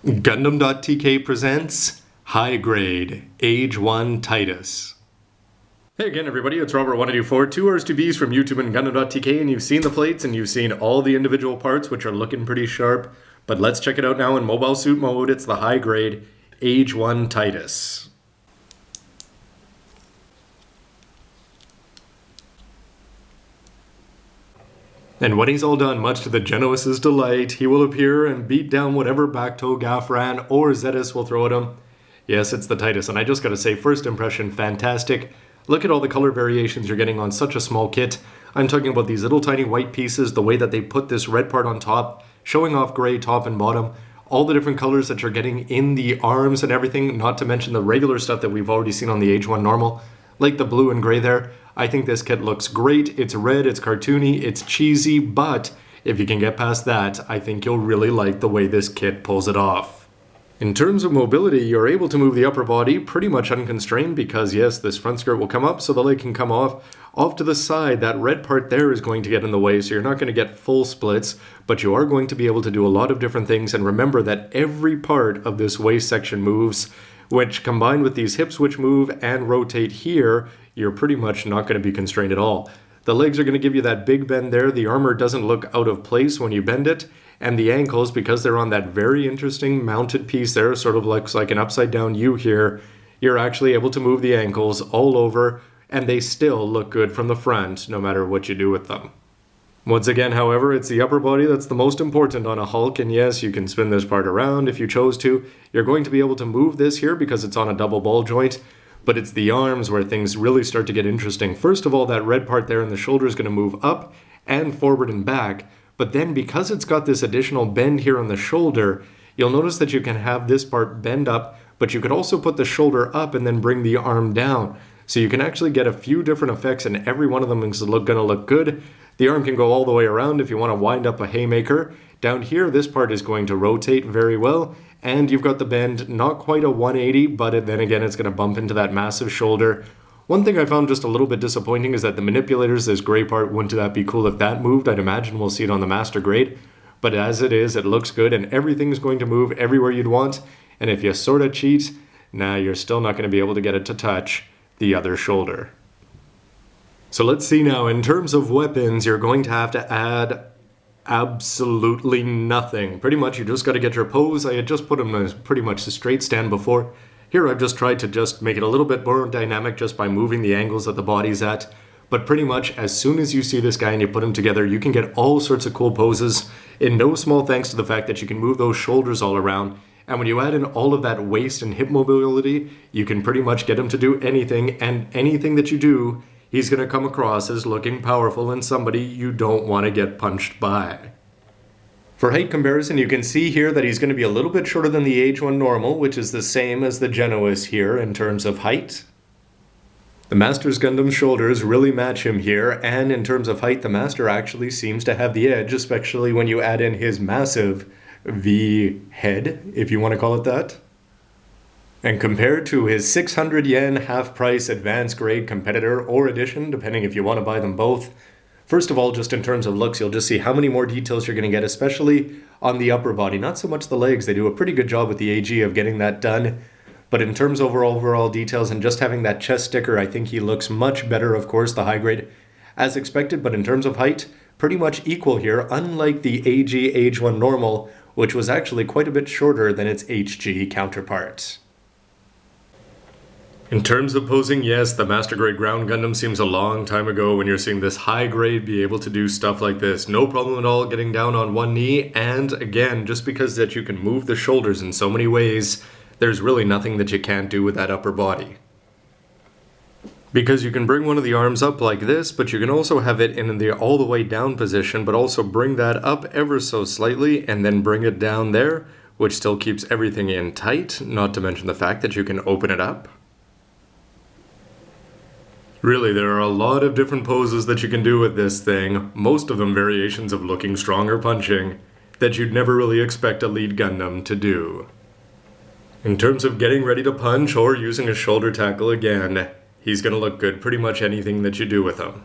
Gundam.tk presents High Grade AGE-1 Titus. Hey again everybody, it's Robert1224, 2Rs2Bs from YouTube and Gundam.tk, and you've seen the plates and you've seen all the individual parts which are looking pretty sharp, but let's check it out now in mobile suit mode. It's the High Grade AGE-1 Titus. And when he's all done, much to the Genois's delight, he will appear and beat down whatever Bacto, Gafran, or Zetus will throw at him. Yes, it's the Titus, and I just gotta say, first impression, fantastic. Look at all the color variations you're getting on such a small kit. I'm talking about these little tiny white pieces, the way that they put this red part on top, showing off gray top and bottom, all the different colors that you're getting in the arms and everything, not to mention the regular stuff that we've already seen on the AGE-1 normal, like the blue and gray there. I think this kit looks great. It's red, it's cartoony, it's cheesy, but if you can get past that, I think you'll really like the way this kit pulls it off. In terms of mobility, you're able to move the upper body pretty much unconstrained because yes, this front skirt will come up so the leg can come off. Off to the side, that red part there is going to get in the way, so you're not going to get full splits, but you are going to be able to do a lot of different things, and remember that every part of this waist section moves, which combined with these hips which move and rotate here, you're pretty much not going to be constrained at all. The legs are going to give you that big bend there. The armor doesn't look out of place when you bend it. And the ankles, because they're on that very interesting mounted piece there, sort of looks like an upside down U here, you're actually able to move the ankles all over, and they still look good from the front, no matter what you do with them. Once again, however, it's the upper body that's the most important on a Hulk, and yes, you can spin this part around if you chose to. You're going to be able to move this here because it's on a double ball joint, but it's the arms where things really start to get interesting. First of all, that red part there in the shoulder is going to move up and forward and back, but then because it's got this additional bend here on the shoulder, you'll notice that you can have this part bend up, but you could also put the shoulder up and then bring the arm down. So you can actually get a few different effects, and every one of them is going to look good. The arm can go all the way around if you want to wind up a haymaker. Down here, this part is going to rotate very well, and you've got the bend, not quite a 180, but then again, it's going to bump into that massive shoulder. One thing I found just a little bit disappointing is that the manipulators, this gray part, wouldn't that be cool if that moved? I'd imagine we'll see it on the master grade. But as it is, it looks good, and everything's going to move everywhere you'd want. And if you sort of cheat, you're still not going to be able to get it to touch the other shoulder. So let's see now, in terms of weapons, you're going to have to add absolutely nothing. Pretty much you just got to get your pose. I had just put him in pretty much a straight stand before. Here I've just tried to just make it a little bit more dynamic just by moving the angles that the body's at. But pretty much as soon as you see this guy and you put him together, you can get all sorts of cool poses, in no small thanks to the fact that you can move those shoulders all around. And when you add in all of that waist and hip mobility, you can pretty much get him to do anything, and anything that you do, he's going to come across as looking powerful and somebody you don't want to get punched by. For height comparison, you can see here that he's going to be a little bit shorter than the AGE-1 normal, which is the same as the Genois here in terms of height. The Master's Gundam shoulders really match him here, and in terms of height, the Master actually seems to have the edge, especially when you add in his massive V head, if you want to call it that. And compared to his 600 yen half-price advanced grade competitor or edition, depending if you want to buy them both, first of all, just in terms of looks, you'll just see how many more details you're going to get, especially on the upper body. Not so much the legs, they do a pretty good job with the AG of getting that done. But in terms of overall details and just having that chest sticker, I think he looks much better, of course, the high grade, as expected. But in terms of height, pretty much equal here, unlike the AG AGE-1 normal, which was actually quite a bit shorter than its HG counterpart. In terms of posing, yes, the Master Grade Ground Gundam seems a long time ago when you're seeing this high grade be able to do stuff like this. No problem at all getting down on one knee, and again, just because that you can move the shoulders in so many ways, there's really nothing that you can't do with that upper body. Because you can bring one of the arms up like this, but you can also have it in the all the way down position, but also bring that up ever so slightly and then bring it down there, which still keeps everything in tight, not to mention the fact that you can open it up. Really, there are a lot of different poses that you can do with this thing, most of them variations of looking strong or punching, that you'd never really expect a lead Gundam to do. In terms of getting ready to punch or using a shoulder tackle again, he's going to look good pretty much anything that you do with him.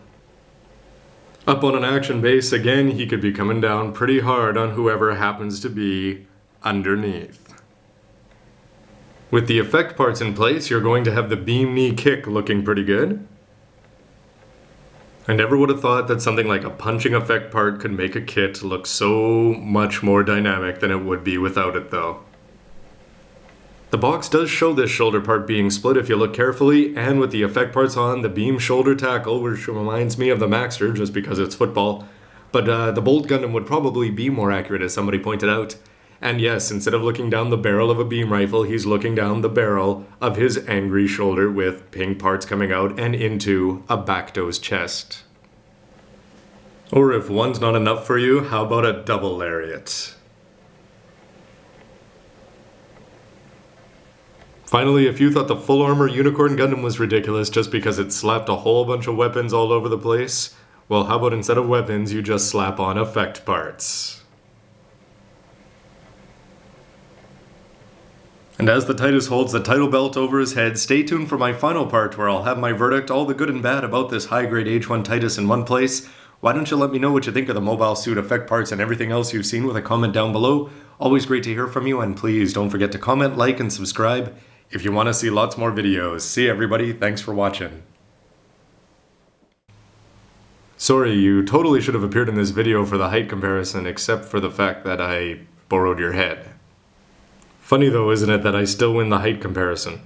Up on an action base, again, he could be coming down pretty hard on whoever happens to be underneath. With the effect parts in place, you're going to have the beam knee kick looking pretty good. I never would have thought that something like a punching effect part could make a kit look so much more dynamic than it would be without it though. The box does show this shoulder part being split if you look carefully, and with the effect parts on, the beam shoulder tackle, which reminds me of the Maxter just because it's football. But the Bolt Gundam would probably be more accurate, as somebody pointed out. And yes, instead of looking down the barrel of a beam rifle, he's looking down the barrel of his angry shoulder with pink parts coming out and into a Bacto's chest. Or if one's not enough for you, how about a double lariat? Finally, if you thought the full armor Unicorn Gundam was ridiculous just because it slapped a whole bunch of weapons all over the place, well, how about instead of weapons, you just slap on effect parts? And as the Titus holds the title belt over his head, stay tuned for my final part where I'll have my verdict, all the good and bad about this high-grade AGE-1 Titus in one place. Why don't you let me know what you think of the mobile suit effect parts and everything else you've seen with a comment down below. Always great to hear from you, and please don't forget to comment, like, and subscribe if you want to see lots more videos. See everybody, thanks for watching. Sorry, you totally should have appeared in this video for the height comparison, except for the fact that I borrowed your head. Funny though, isn't it, that I still win the height comparison?